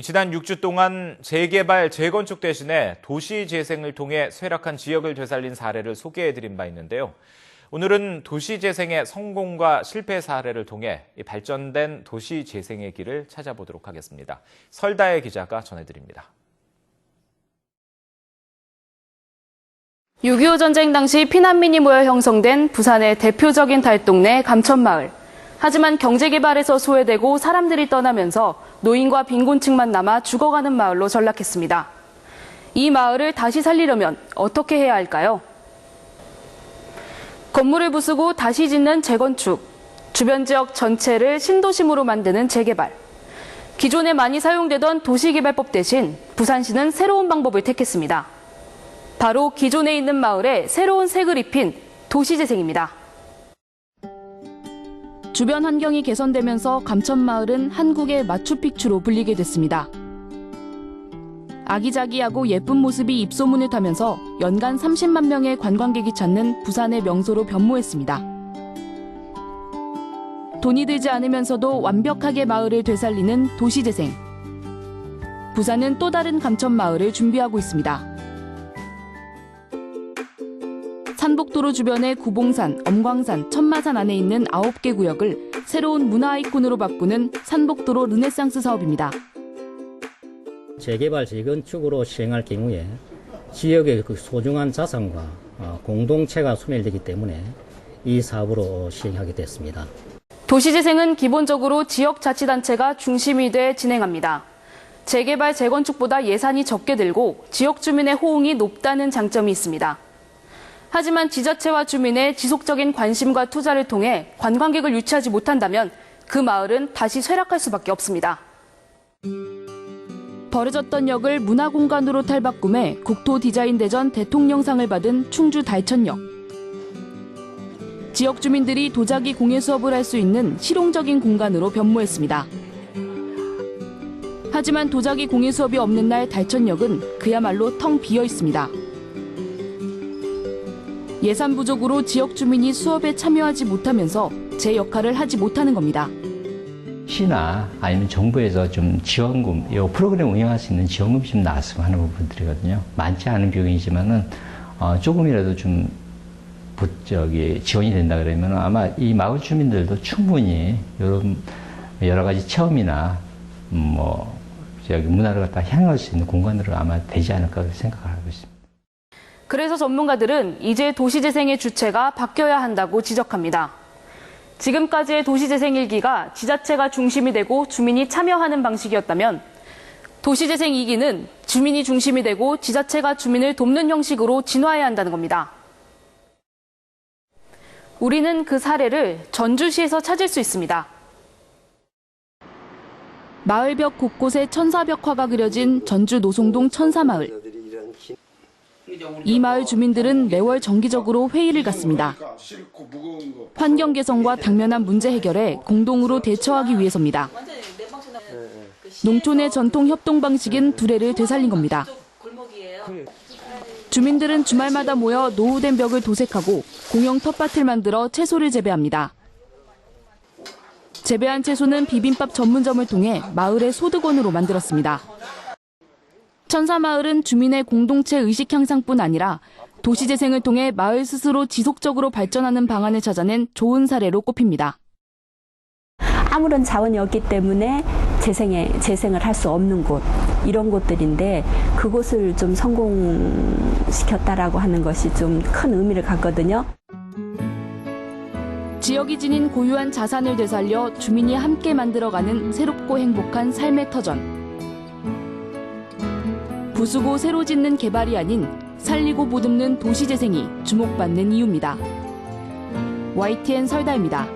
지난 6주 동안 재개발, 재건축 대신에 도시 재생을 통해 쇠락한 지역을 되살린 사례를 소개해드린 바 있는데요. 오늘은 도시 재생의 성공과 실패 사례를 통해 발전된 도시 재생의 길을 찾아보도록 하겠습니다. 설다혜 기자가 전해드립니다. 6.25 전쟁 당시 피난민이 모여 형성된 부산의 대표적인 달동네 감천마을. 하지만 경제개발에서 소외되고 사람들이 떠나면서 노인과 빈곤층만 남아 죽어가는 마을로 전락했습니다. 이 마을을 다시 살리려면 어떻게 해야 할까요? 건물을 부수고 다시 짓는 재건축, 주변 지역 전체를 신도심으로 만드는 재개발. 기존에 많이 사용되던 도시개발법 대신 부산시는 새로운 방법을 택했습니다. 바로 기존에 있는 마을에 새로운 색을 입힌 도시재생입니다. 주변 환경이 개선되면서 감천마을은 한국의 마추픽추로 불리게 됐습니다. 아기자기하고 예쁜 모습이 입소문을 타면서 연간 30만 명의 관광객이 찾는 부산의 명소로 변모했습니다. 돈이 들지 않으면서도 완벽하게 마을을 되살리는 도시재생. 부산은 또 다른 감천마을을 준비하고 있습니다. 산복도로 주변의 구봉산, 엄광산, 천마산 안에 있는 9개 구역을 새로운 문화 아이콘으로 바꾸는 산복도로 르네상스 사업입니다. 재개발, 재건축으로 시행할 경우에 지역의 그 소중한 자산과 공동체가 소멸되기 때문에 이 사업으로 시행하게 됐습니다. 도시재생은 기본적으로 지역자치단체가 중심이 돼 진행합니다. 재개발, 재건축보다 예산이 적게 들고 지역 주민의 호응이 높다는 장점이 있습니다. 하지만 지자체와 주민의 지속적인 관심과 투자를 통해 관광객을 유치하지 못한다면 그 마을은 다시 쇠락할 수밖에 없습니다. 버려졌던 역을 문화공간으로 탈바꿈해 국토디자인대전 대통령상을 받은 충주 달천역. 지역 주민들이 도자기 공예 수업을 할 수 있는 실용적인 공간으로 변모했습니다. 하지만 도자기 공예 수업이 없는 날 달천역은 그야말로 텅 비어 있습니다. 예산 부족으로 지역 주민이 수업에 참여하지 못하면서 제 역할을 하지 못하는 겁니다. 시나 아니면 정부에서 좀 지원금, 이 프로그램 운영할 수 있는 지원금 좀 나왔으면 하는 부분들이거든요. 많지 않은 비용이지만은 조금이라도 좀 지원이 된다 그러면 아마 이 마을 주민들도 충분히 이런 여러 가지 체험이나 문화를 갖다 향유할 수 있는 공간으로 아마 되지 않을까 생각하고 있습니다. 그래서 전문가들은 이제 도시재생의 주체가 바뀌어야 한다고 지적합니다. 지금까지의 도시재생 일기가 지자체가 중심이 되고 주민이 참여하는 방식이었다면 도시재생 2기는 주민이 중심이 되고 지자체가 주민을 돕는 형식으로 진화해야 한다는 겁니다. 우리는 그 사례를 전주시에서 찾을 수 있습니다. 마을벽 곳곳에 천사벽화가 그려진 전주 노송동 천사마을. 이 마을 주민들은 매월 정기적으로 회의를 갖습니다. 환경 개선과 당면한 문제 해결에 공동으로 대처하기 위해서입니다. 농촌의 전통 협동 방식인 두레를 되살린 겁니다. 주민들은 주말마다 모여 노후된 벽을 도색하고 공용 텃밭을 만들어 채소를 재배합니다. 재배한 채소는 비빔밥 전문점을 통해 마을의 소득원으로 만들었습니다. 천사마을은 주민의 공동체 의식 향상뿐 아니라 도시재생을 통해 마을 스스로 지속적으로 발전하는 방안을 찾아낸 좋은 사례로 꼽힙니다. 아무런 자원이 없기 때문에 재생을 할 수 없는 곳, 이런 곳들인데 그곳을 좀 성공시켰다라고 하는 것이 좀 큰 의미를 갖거든요. 지역이 지닌 고유한 자산을 되살려 주민이 함께 만들어가는 새롭고 행복한 삶의 터전. 부수고 새로 짓는 개발이 아닌 살리고 보듬는 도시재생이 주목받는 이유입니다. YTN 설다입니다.